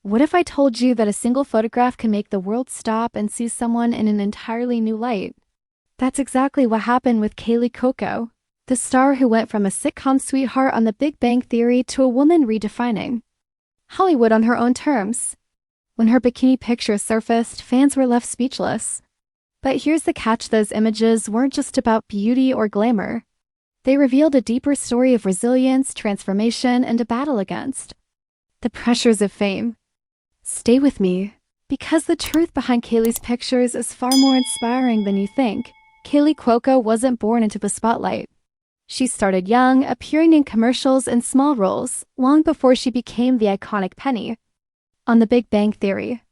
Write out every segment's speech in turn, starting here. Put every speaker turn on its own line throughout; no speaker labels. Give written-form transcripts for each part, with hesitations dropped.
What if I told you that a single photograph can make the world stop and see someone in an entirely new light? That's exactly what happened with Kaley Cuoco, the star who went from a sitcom sweetheart on The Big Bang Theory to a woman redefining Hollywood on her own terms. When her bikini picture surfaced, fans were left speechless. But here's the catch: those images weren't just about beauty or glamour. They revealed a deeper story of resilience, transformation, and a battle against the pressures of fame. Stay with me, because the truth behind Kaley's pictures is far more inspiring than you think. Kaley Cuoco wasn't born into the spotlight. She started young, appearing in commercials and small roles, long before she became the iconic Penny on The Big Bang Theory.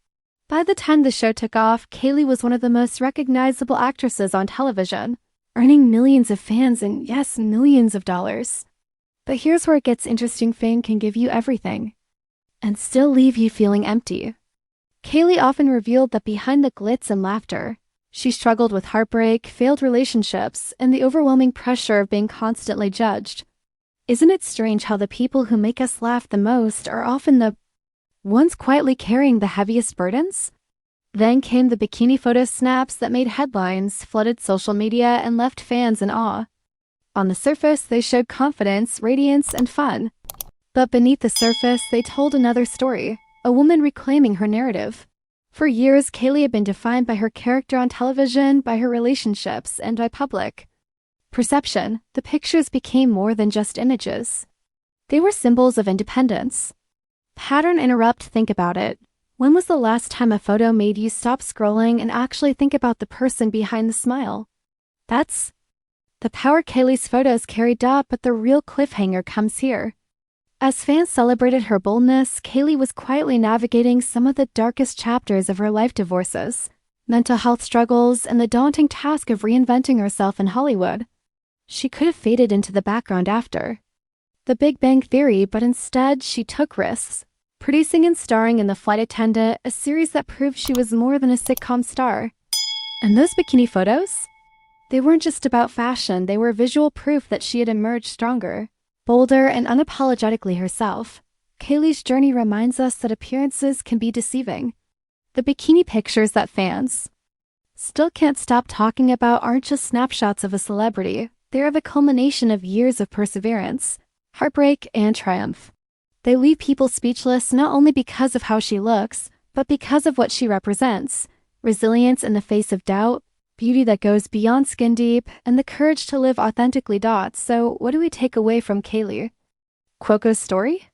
By the time the show took off, Kaley was one of the most recognizable actresses on television, earning millions of fans and, yes, millions of dollars. But here's where it gets interesting: fame can give you everything and still leave you feeling empty. Kaley often revealed that behind the glitz and laughter, she struggled with heartbreak, failed relationships, and the overwhelming pressure of being constantly judged. Isn't it strange how the people who make us laugh the most are often the ones quietly carrying the heaviest burdens? Then came the bikini photo snaps that made headlines, flooded social media, and left fans in awe. On the surface, they showed confidence, radiance, and fun. But beneath the surface, they told another story, a woman reclaiming her narrative. For years, Kaley had been defined by her character on television, by her relationships, and by public perception. The pictures became more than just images. They were symbols of independence. Pattern interrupt, think about it. When was the last time a photo made you stop scrolling and actually think about the person behind the smile? That's the power Kaley's photos carried up, but the real cliffhanger comes here. As fans celebrated her boldness, Kaley was quietly navigating some of the darkest chapters of her life: divorces, mental health struggles, and the daunting task of reinventing herself in Hollywood. She could have faded into the background after The Big Bang Theory, but instead she took risks, producing and starring in The Flight Attendant, a series that proved she was more than a sitcom star. And those bikini photos? They weren't just about fashion, they were visual proof that she had emerged stronger, bolder, and unapologetically herself. Kaley's journey reminds us that appearances can be deceiving. The bikini pictures that fans still can't stop talking about aren't just snapshots of a celebrity. They're the culmination of years of perseverance, heartbreak, and triumph. They leave people speechless not only because of how she looks, but because of what she represents: resilience in the face of doubt, beauty that goes beyond skin deep, and the courage to live authentically. So what do we take away from Kaley Cuoco's story?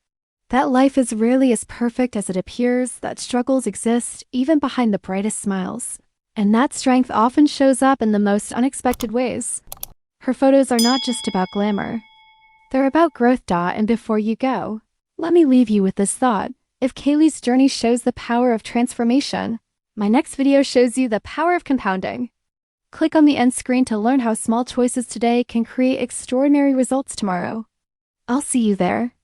That life is rarely as perfect as it appears, that struggles exist even behind the brightest smiles, and that strength often shows up in the most unexpected ways. Her photos are not just about glamour. They're about growth. And before you go, let me leave you with this thought: if Kaley's journey shows the power of transformation, my next video shows you the power of compounding. Click on the end screen to learn how small choices today can create extraordinary results tomorrow. I'll see you there.